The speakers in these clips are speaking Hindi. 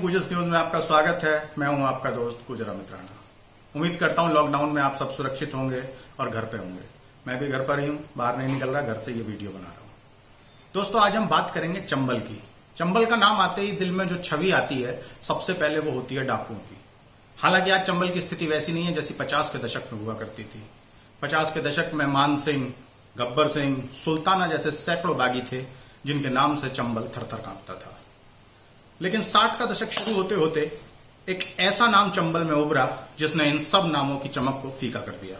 गुजस न्यूज में आपका स्वागत है। मैं हूं आपका दोस्त गुजरा मित्राना। उम्मीद करता हूं लॉकडाउन में आप सब सुरक्षित होंगे और घर पे होंगे। मैं भी घर पर ही हूं, बाहर नहीं निकल रहा, घर से ये वीडियो बना रहा हूं। दोस्तों, आज हम बात करेंगे चंबल की। चंबल का नाम आते ही दिल में जो छवि आती है सबसे पहले वो होती है डाकुओं की। हालांकि आज चंबल की स्थिति वैसी नहीं है जैसी 50 के दशक में हुआ करती थी। 50 के दशक में मान सिंह, गब्बर सिंह, सुल्ताना जैसे सैकड़ों बागी थे जिनके नाम से चंबल थरथर कांपता था। लेकिन 60 का दशक शुरू होते होते एक ऐसा नाम चंबल में उभरा जिसने इन सब नामों की चमक को फीका कर दिया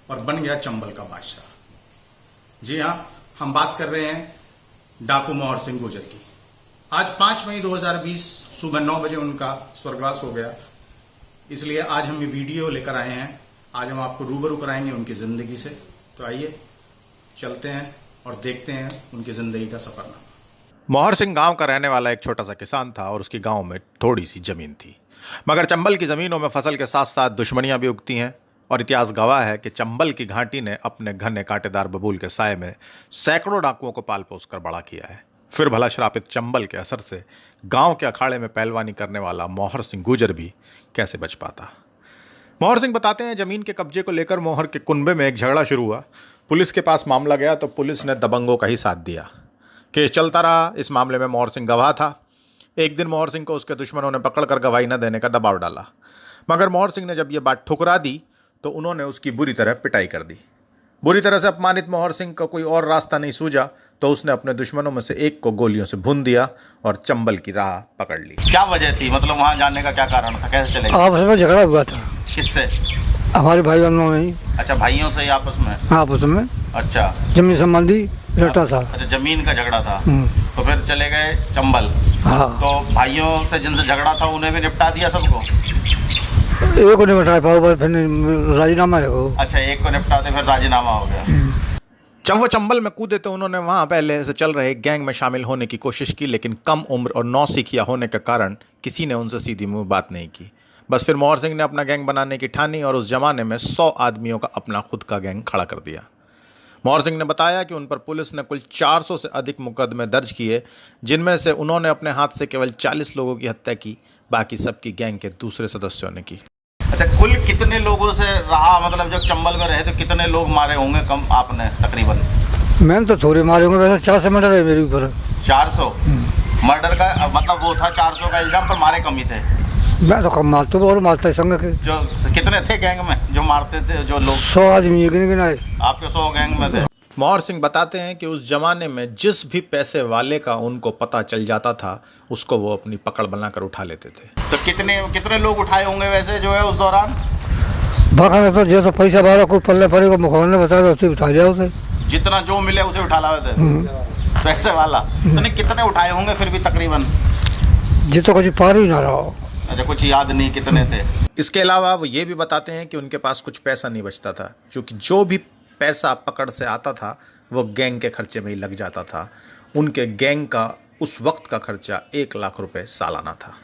और बन गया चंबल का बादशाह। जी हां, हम बात कर रहे हैं डाकू मोहर सिंह गुर्जर की। आज 5 मई 2020 सुबह 9 बजे उनका स्वर्गवास हो गया। इसलिए आज हम ये वीडियो लेकर आए हैं। आज हम आपको रूबरू कराएंगे उनकी जिंदगी से। तो आइए चलते हैं और देखते हैं उनकी जिंदगी का सफरनामा। मोहर सिंह गांव का रहने वाला एक छोटा सा किसान था और उसकी गांव में थोड़ी सी जमीन थी। मगर चंबल की जमीनों में फसल के साथ साथ दुश्मनियां भी उगती हैं और इतिहास गवाह है कि चंबल की घाटी ने अपने घने कांटेदार बबूल के साए में सैकड़ों डाकुओं को पाल पोस कर बड़ा किया है। फिर भला श्रापित चंबल के असर से गांव के अखाड़े में पहलवानी करने वाला मोहर सिंह गुर्जर भी कैसे बच पाता। मोहर सिंह बताते हैं, जमीन के कब्जे को लेकर मोहर के कुनबे में एक झगड़ा शुरू हुआ। पुलिस के पास मामला गया तो पुलिस ने दबंगों का ही साथ दिया। केस चलता रहा। इस मामले में मोहर सिंह गवाह था। एक दिन मोहर सिंह को उसके दुश्मनों ने पकड़कर गवाही न देने का दबाव डाला, मगर मोहर सिंह ने जब यह बात ठुकरा दी तो उन्होंने उसकी बुरी तरह पिटाई कर दी। बुरी तरह से अपमानित मोहर सिंह का कोई और रास्ता नहीं सूझा तो उसने अपने दुश्मनों में से एक को गोलियों से भून दिया और चंबल की राह पकड़ ली। क्या वजह थी, मतलब वहाँ जाने का क्या कारण था, कैसे चले? आपस में झगड़ा हुआ था। किससे? हमारे भाई बहनों में ही। अच्छा, भाइयों से ही आपस में? आपस में। अच्छा, जमीन संबंधी रटा था। अच्छा, जमीन का झगड़ा था। तो फिर चले गए चंबल। हाँ। तो भाइयों से जिनसे झगड़ा था उन्हें भी निपटा दिया सबको? एक को निपटा पाओ, फिर राजीनामा है वो। अच्छा, एक को निपटाते फिर राजीनामा हो गया। जब वो चंबल में कूदे तो उन्होंने वहां पहले से चल रहे गैंग में शामिल होने की कोशिश की, लेकिन कम उम्र और नौसिखिया होने के कारण किसी ने उनसे सीधी मुंह बात नहीं की। बस फिर मोहर सिंह ने अपना गैंग बनाने की ठानी और उस जमाने में 100 आदमियों का अपना खुद का गैंग खड़ा कर दिया। मोहर सिंह ने बताया कि उन पर पुलिस ने कुल 400 से अधिक मुकदमे दर्ज किए, जिनमें से उन्होंने अपने हाथ से केवल 40 लोगों की हत्या की, बाकी सबकी गैंग के दूसरे सदस्यों ने की। अच्छा, कुल कितने लोगों से रहा, मतलब जब चंबल में रहे तो कितने लोग मारे होंगे कम आपने तकरीबन? मैंने तो थोड़े मारे होंगे, वैसे 400 मर्डर है मेरे ऊपर। 400 मर्डर का मतलब वो था 400 का इल्जाम, पर मारे कम ही थे। मैं तो कम मारता हूँ और मारता संग के। जो कितने थे गैंग में जो मारते थे जो लोग? 100 आदमी गिनाए। आपके 100 गैंग में थे? मोहर सिंह बताते हैं कि उस जमाने में जिस भी पैसे वाले का उनको पता चल जाता था उसको वो अपनी पकड़ बनाकर उठा लेते थे। तो कितने लोग उठाए होंगे वैसे जो है उस दौरान? बाका तो जैसा पैसा वाला को पल्ले पड़े को मुखौल ने बताया उसे उठा लिया, उसे जितना जो मिले उसे उठा लाए थे पैसे वाला। तो नहीं, कितने उठाए होंगे फिर भी तकरीबन? जितो कुछ पार ही ना रहा। अच्छा, कुछ याद नहीं कितने थे। इसके अलावा वो ये भी बताते हैं कि उनके पास कुछ पैसा नहीं बचता था, क्योंकि जो भी पैसा पकड़ से आता था वो गैंग के खर्चे में ही लग जाता था। उनके गैंग का उस वक्त का खर्चा 1 लाख रुपए सालाना था।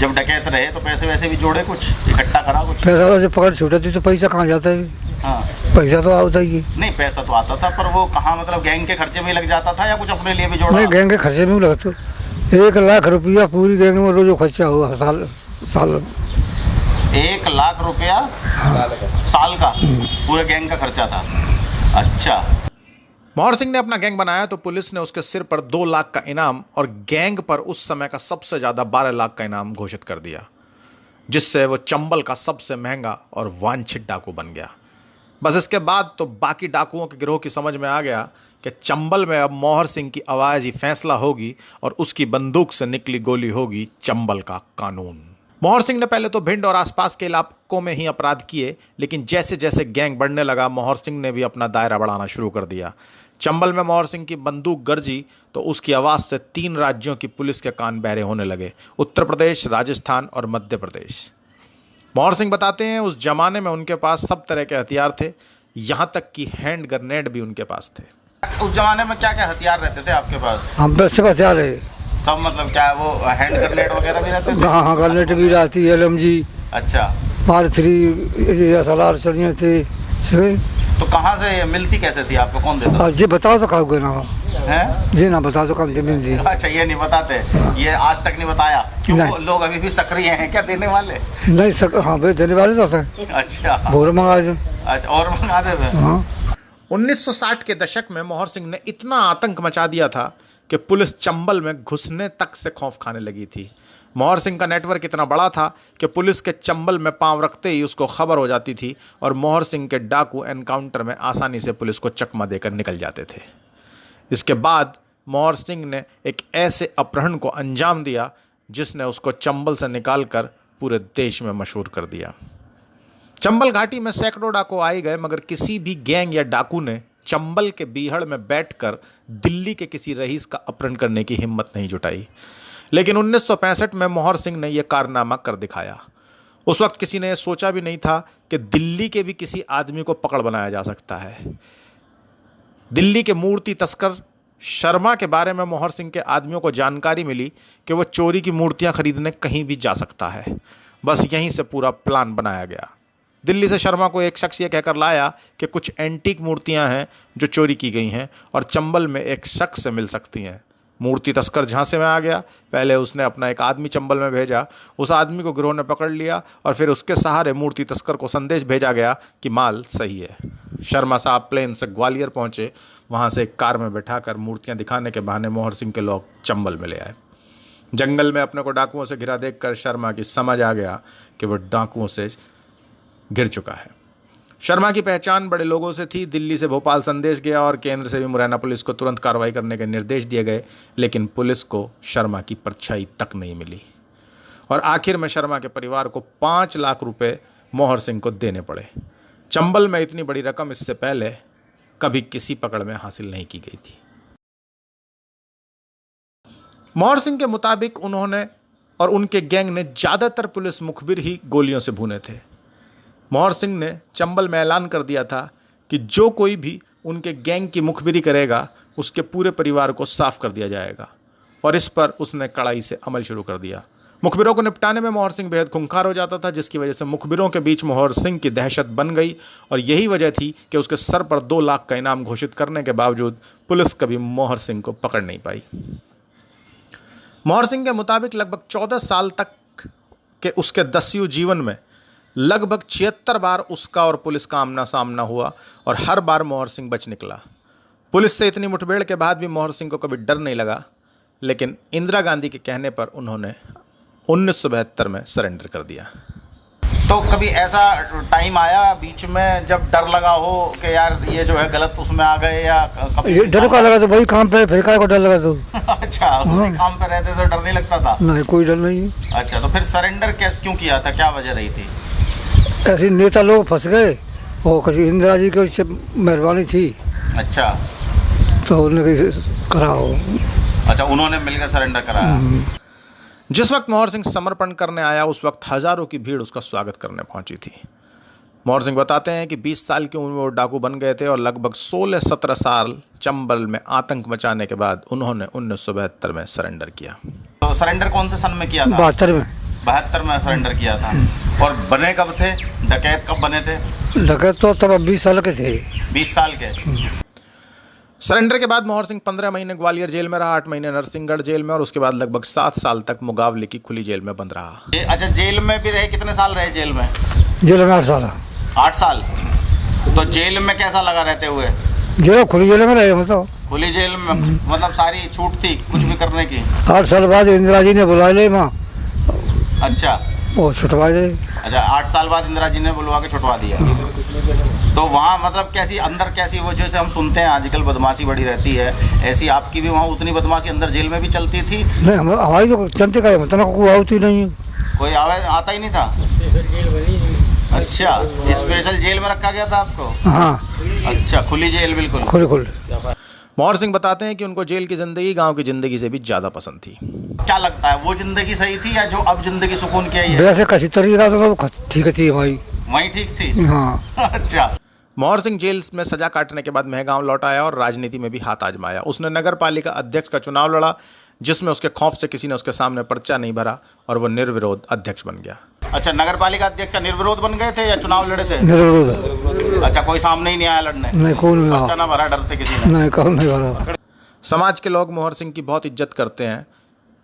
जब डकैत रहे तो पैसे वैसे भी जोड़े, कुछ इकट्ठा करा कुछ? पैसा जब पकड़ छूटा थी तो पैसा कहाँ जाता है? हाँ, पैसा तो आता ही नहीं, पैसा तो आता था पर वो कहाँ, मतलब गैंग के खर्चे में ही लग जाता था या कुछ अपने लिए भी जोड़ा? नहीं, गैंग के खर्चे में लगता। 1 लाख रुपया पूरी गैंग में रोज खर्चा हुआ साल 1 लाख रुपया साल का पूरे गैंग का खर्चा था। अच्छा। मोहर सिंह ने अपना गैंग बनाया तो पुलिस ने उसके सिर पर 2 लाख का इनाम और गैंग पर उस समय का सबसे ज्यादा 12 लाख का इनाम घोषित कर दिया, जिससे वो चंबल का सबसे महंगा और वांछित डाकू बन गया। बस इसके बाद तो बाकी डाकुओं के गिरोह की समझ में आ गया कि चंबल में अब मोहर सिंह की आवाज ही फैसला होगी और उसकी बंदूक से निकली गोली होगी चंबल का कानून। मोहर सिंह ने पहले तो भिंड और आसपास के इलाकों में ही अपराध किए, लेकिन जैसे जैसे गैंग बढ़ने लगा मोहर सिंह ने भी अपना दायरा बढ़ाना शुरू कर दिया। चंबल में मोहर सिंह की बंदूक गरजी तो उसकी आवाज से 3 राज्यों की पुलिस के कान बहरे होने लगे, उत्तर प्रदेश, राजस्थान और मध्य प्रदेश। मोहर सिंह बताते हैं, उस जमाने में उनके पास सब तरह के हथियार थे, यहाँ तक कि हैंड ग्रेनेड भी उनके पास थे। उस जमाने में क्या क्या हथियार रहते थे आपके पास? हम पे सब हथियार है। सब मतलब क्या, वो हैंड ग्रेनेड वगैरह भी रहते थे? हाँ, ग्रेनेड भी रहती है, LMG। अच्छा। R3 SLR चलिए थे। तो कहाँ से मिलती कैसे थी आपको, कौन देता जी बताओ तो कहोगे ना है? जी ना बताओ तो कम जमीन दी। अच्छा, ये नहीं बताते, ये आज तक नहीं बताया क्यों? नहीं। लोग अभी भी सक्रिय हैं क्या देने वाले? नहीं हाँ भाई देने वाले तो हैं। अच्छा भोर मंगा दो। अच्छा, और मंगा देते हैं। हाँ 1960 के दशक में मोहर सिंह ने इतना आतंक मचा दिया था कि पुलिस चंबल में घुसने तक से खौफ खाने लगी थी। मोहर सिंह का नेटवर्क इतना बड़ा था कि पुलिस के चंबल में पांव रखते ही उसको खबर हो जाती थी और मोहर सिंह के डाकू एनकाउंटर में आसानी से पुलिस को चकमा देकर निकल जाते थे। इसके बाद मोहर सिंह ने एक ऐसे अपहरण को अंजाम दिया जिसने उसको चंबल से निकालकर पूरे देश में मशहूर कर दिया। चंबल घाटी में सैकड़ों डाकू आए गए, मगर किसी भी गैंग या डाकू ने चंबल के बीहड़ में बैठकर दिल्ली के किसी रईस का अपहरण करने की हिम्मत नहीं जुटाई। लेकिन 1965 में मोहर सिंह ने यह कारनामा कर दिखाया। उस वक्त किसी ने यह सोचा भी नहीं था कि दिल्ली के भी किसी आदमी को पकड़ बनाया जा सकता है। दिल्ली के मूर्ति तस्कर शर्मा के बारे में मोहर सिंह के आदमियों को जानकारी मिली कि वह चोरी की मूर्तियां खरीदने कहीं भी जा सकता है। बस यहीं से पूरा प्लान बनाया गया। दिल्ली से शर्मा को एक शख्स ये कहकर लाया कि कुछ एंटीक मूर्तियां हैं जो चोरी की गई हैं और चंबल में एक शख्स से मिल सकती हैं। मूर्ति तस्कर झांसे में आ गया। पहले उसने अपना एक आदमी चंबल में भेजा, उस आदमी को गिरोह ने पकड़ लिया और फिर उसके सहारे मूर्ति तस्कर को संदेश भेजा गया कि माल सही है। शर्मा साहब प्लेन से ग्वालियर पहुंचे, वहां से एक कार में बैठाकर मूर्तियां दिखाने के बहाने मोहर सिंह के लोग चंबल में ले आए। जंगल में अपने को डाकुओं से घिरा देखकर शर्मा की समझ आ गया कि वह डाकुओं से गिर चुका है। शर्मा की पहचान बड़े लोगों से थी। दिल्ली से भोपाल संदेश गया और केंद्र से भी मुरैना पुलिस को तुरंत कार्रवाई करने के निर्देश दिए गए, लेकिन पुलिस को शर्मा की परछाई तक नहीं मिली और आखिर में शर्मा के परिवार को 5 लाख रुपए मोहर सिंह को देने पड़े। चंबल में इतनी बड़ी रकम इससे पहले कभी किसी पकड़ में हासिल नहीं की गई थी। मोहर सिंह के मुताबिक उन्होंने और उनके गैंग ने ज्यादातर पुलिस मुखबिर ही गोलियों से भुने थे। मोहर सिंह ने चंबल में ऐलान कर दिया था कि जो कोई भी उनके गैंग की मुखबिरी करेगा उसके पूरे परिवार को साफ कर दिया जाएगा और इस पर उसने कड़ाई से अमल शुरू कर दिया। मुखबिरों को निपटाने में मोहर सिंह बेहद खूंखार हो जाता था, जिसकी वजह से मुखबिरों के बीच मोहर सिंह की दहशत बन गई और यही वजह थी कि उसके सर पर 2 लाख का इनाम घोषित करने के बावजूद पुलिस कभी मोहर सिंह को पकड़ नहीं पाई। मोहर सिंह के मुताबिक लगभग 14 साल तक के उसके दस्यु जीवन में लगभग 76 बार उसका और पुलिस का आमना सामना हुआ और हर बार मोहर सिंह बच निकला। पुलिस से इतनी मुठभेड़ के बाद भी मोहर सिंह को कभी डर नहीं लगा, लेकिन इंदिरा गांधी के कहने पर उन्होंने 1972 में सरेंडर कर दिया। तो कभी ऐसा टाइम आया बीच में जब डर लगा हो कि यार ये जो है गलत उसमें आ गए, या कभी डर का लगा तो वही काम पे फिर का को डर लगा तो अच्छा, उसी काम पे रहते तो डर नहीं लगता था? नहीं, कोई डर नहीं। अच्छा, तो फिर सरेंडर कैसे क्यों किया था, क्या वजह रही थी? ऐसे नेता लोग फंस गए और कुछ इंदिरा जी की मेहरबानी थी। अच्छा, तो उन्होंने करा हो। अच्छा, उन्होंने मिलकर सरेंडर कराया। जिस वक्त मोहर सिंह समर्पण करने आया उस वक्त हजारों की भीड़ उसका स्वागत करने पहुंची थी। मोहर सिंह बताते हैं कि 20 साल की उम्र में वो डाकू बन गए थे और लगभग 16-17 साल चंबल में आतंक मचाने के बाद उन्होंने 1972 में सरेंडर किया। तो सरेंडर कौन से सन में किया था? 72 में। 72 में सरेंडर किया था। और बने कब थे? डकैत कब बने थे? डकैत तो तब 20 साल के थे। 20 साल के। सरेंडर के बाद मोहर सिंह 15 महीने ग्वालियर जेल में रहा, 8 महीने नरसिंहगढ़ जेल में और उसके बाद लगभग 7 साल तक मुगावली की खुली जेल में बंद रहा। अच्छा, जेल में भी रहे? कितने साल रहे जेल में? जेल में 8 साल। 8 साल। तो जेल में कैसा लगा रहते हुए? जेल खुली जेल में रहे मतलब। खुली जेल में मतलब सारी छूट थी कुछ भी करने की? 8 साल बाद इंदिरा जी ने बुला ले माँ। अच्छा, वो छुटवा दे। अच्छा, 8 साल बाद इंदिरा जी ने बुलवा के छुटवा दिया। तो वहाँ मतलब कैसी अंदर कैसी, वो जैसे हम सुनते हैं आजकल बदमाशी बड़ी रहती है, ऐसी आपकी भी वहाँ उतनी बदमाशी अंदर जेल में भी चलती थी? नहीं, हमारी तो चलते का मतलब कोई होती नहीं, कोई आवाज आता ही नहीं था। अच्छा, स्पेशल जेल में रखा गया था आपको? हाँ। अच्छा, खुली जेल बिल्कुल खुली। मोहर सिंह बताते हैं कि उनको जेल की जिंदगी गांव की जिंदगी से भी ज्यादा पसंद थी। क्या लगता है वो जिंदगी सही थी या जो अब जिंदगी सुकून की है? वैसे किसी तरीका तो ठीक थी भाई। वही ठीक थी? हाँ। अच्छा। मोहर सिंह जेल में सजा काटने के बाद महगांव लौट आया और राजनीति में भी हाथ आजमाया। उसने नगर पालिका अध्यक्ष का चुनाव लड़ा, जिसमें उसके खौफ से किसी ने उसके सामने पर्चा नहीं भरा और वो निर्विरोध अध्यक्ष बन गया। अच्छा, नगर पालिका अध्यक्ष निर्विरोध बन गए थे या चुनाव लड़े थे? निर्विरोध। अच्छा, कोई सामने ही नहीं आया लड़ने? नहीं, कौन नहीं अच्छा आया। ना भरा डर से किसी ने? नहीं, कौन नहीं भरा। समाज के लोग मोहर सिंह की बहुत इज्जत करते हैं,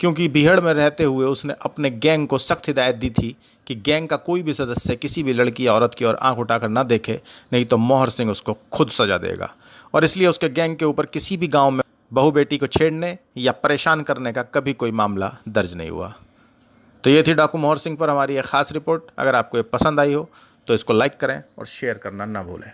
क्योंकि बीहड़ में रहते हुए उसने अपने गैंग को सख्त हिदायत दी थी कि गैंग का कोई भी सदस्य किसी भी लड़की या औरत की ओर आंख उठाकर ना देखे, नहीं तो मोहर सिंह उसको खुद सजा देगा। और इसलिए उसके गैंग के ऊपर किसी भी गांव में बहू बेटी को छेड़ने या परेशान करने का कभी कोई मामला दर्ज नहीं हुआ। तो ये थी डाकू मोहर सिंह पर हमारी एक खास रिपोर्ट। अगर आपको ये पसंद आई हो तो इसको लाइक करें और शेयर करना ना भूलें।